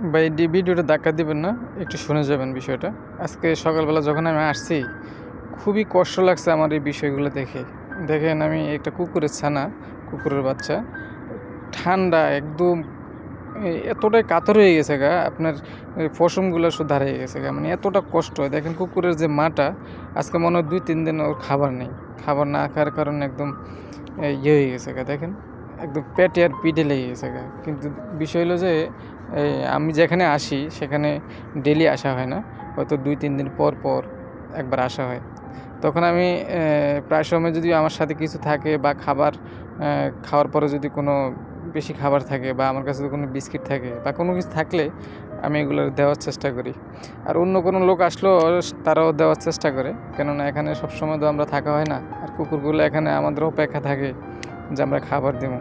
বা এই ভিডিওটা ধাক্কা দিবেন না, একটু শুনে যাবেন বিষয়টা। আজকে সকালবেলা যখন আমি আসছি, খুবই কষ্ট লাগছে আমার এই বিষয়গুলো দেখে। দেখেন আমি একটা কুকুরের ছানা, কুকুরের বাচ্চা, ঠান্ডা একদম এতটাই কাতর হয়ে গেছে গা, আপনার পশমগুলো শুধু হারিয়ে গেছে গা, মানে এতটা কষ্ট হয়। দেখেন কুকুরের যে মাটা, আজকে মনে হয় 2-3 দিন ওর খাবার নেই। খাবার না খাওয়ার কারণে একদম ইয়ে হয়ে গেছে গা, দেখেন একদম পেটে আর পিঠে লেগে গেছে গা। কিন্তু বিষয় হলো যে আমি যেখানে আসি সেখানে ডেলি আসা হয় না, হয়তো 2-3 দিন পর পর একবার আসা হয়। তখন আমি প্রায় সময় যদি আমার সাথে কিছু থাকে বা খাবার খাওয়ার পরে যদি কোনো বেশি খাবার থাকে বা আমার কাছে কোনো বিস্কিট থাকে বা কোনো কিছু থাকলে আমি এগুলো দেওয়ার চেষ্টা করি। আর অন্য কোনো লোক আসলেও তারাও দেওয়ার চেষ্টা করে, কেননা এখানে সবসময় তো আমরা থাকা হয় না। আর কুকুরগুলো এখানে আমাদের অপেক্ষা থাকে যে আমরা খাবার দেবো।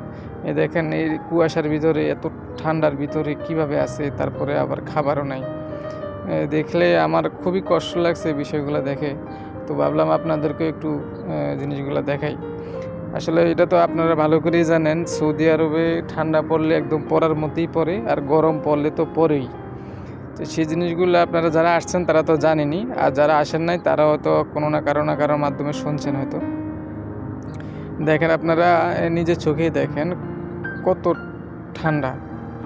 এই দেখেন এই কুয়াশার ভিতরে, এত ঠান্ডার ভিতরে কীভাবে আছে, তারপরে আবার খাবারও নাই। দেখলে আমার খুবই কষ্ট লাগছে বিষয়গুলো দেখে। তো ভাবলাম আপনাদেরকে একটু জিনিসগুলো দেখাই। আসলে এটা তো আপনারা ভালো করেই জানেন, সৌদি আরবে ঠান্ডা পড়লে একদম পড়ার মধ্যেই পড়ে, আর গরম পড়লে তো পড়েই। তো সেই জিনিসগুলো আপনারা যারা আসছেন তারা তো জানেনই, আর যারা আসেন নাই তারা হয়তো কোনো না কারোর মাধ্যমে শুনছেন হয়তো। দেখেন আপনারা নিজের চোখেই দেখেন কত ঠান্ডা,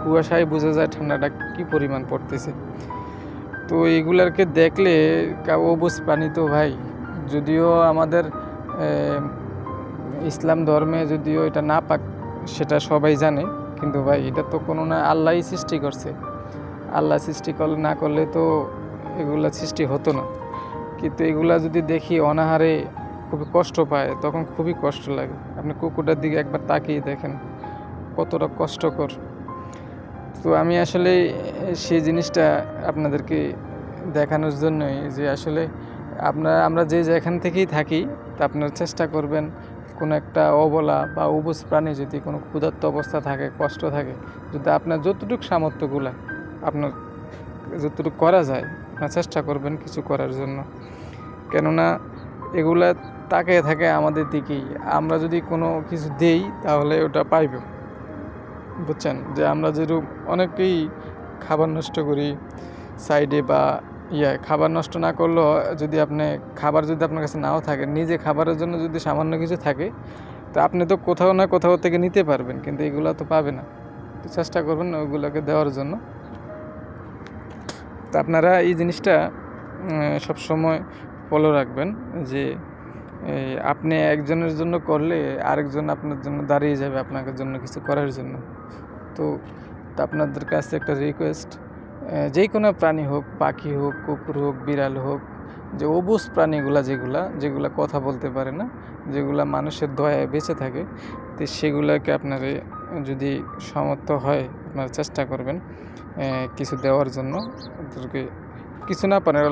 কুয়াশায় বোঝা যায় ঠান্ডাটা কী পরিমাণ পড়তেছে। তো এগুলাকে দেখলে অবুঝ প্রাণী তো ভাই, যদিও আমাদের ইসলাম ধর্মে যদিও এটা না পাক সেটা সবাই জানে, কিন্তু ভাই এটা তো কোনো না আল্লাহই সৃষ্টি করছে। আল্লাহ সৃষ্টি না করলে তো এগুলা সৃষ্টি হতো না। কিন্তু এগুলা যদি দেখি অনাহারে খুবই কষ্ট পায়, তখন খুবই কষ্ট লাগে। আপনি কুকুরটার দিকে একবার তাকিয়ে দেখেন কতটা কষ্টকর। তো আমি আসলে সেই জিনিসটা আপনাদেরকে দেখানোর জন্যই যে আসলে আমরা যে যেখান থেকেই থাকি, তা আপনারা চেষ্টা করবেন কোনো একটা অবলা বা অবুঝ প্রাণী যদি কোনো ক্ষুধার্ত অবস্থা থাকে, কষ্ট থাকে, যদি আপনার যতটুকু সামর্থ্যগুলা আপনার যতটুকু করা যায়, আপনার চেষ্টা করবেন কিছু করার জন্য। কেননা এগুলা তাকিয়ে থাকে আমাদের দিকেই। আমরা যদি কোনো কিছু দেই তাহলে ওটা পাইব, বুঝছেন? যে আমরা যেরকম অনেকেই খাবার নষ্ট করি সাইডে বা খাবার নষ্ট না করলেও যদি খাবার যদি আপনার কাছে নাও থাকে, নিজে খাবারের জন্য যদি সামান্য কিছু থাকে, তো আপনি তো কোথাও না কোথাও থেকে নিতে পারবেন, কিন্তু এগুলো তো পাবে না। তো চেষ্টা করবেন ওইগুলোকে দেওয়ার জন্য। তো আপনারা এই জিনিসটা সবসময় ফলো রাখবেন যে আপনি একজনের জন্য করলে আরেকজন আপনার জন্য দাঁড়িয়ে যাবে আপনার জন্য কিছু করার জন্য। তো আপনাদের কাছে একটা রিকোয়েস্ট, যে কোনো প্রাণী হোক, পাখি হোক, কুকুর হোক, বিড়াল হোক, যে অবুঝ প্রাণীগুলা যেগুলা কথা বলতে পারে না, যেগুলা মানুষের দয়ায় বেঁচে থাকে, তো সেগুলোকে আপনারা যদি সামর্থ্য হয় আপনারা চেষ্টা করবেন কিছু দেওয়ার জন্য। ওদেরকে কিছু না পারেন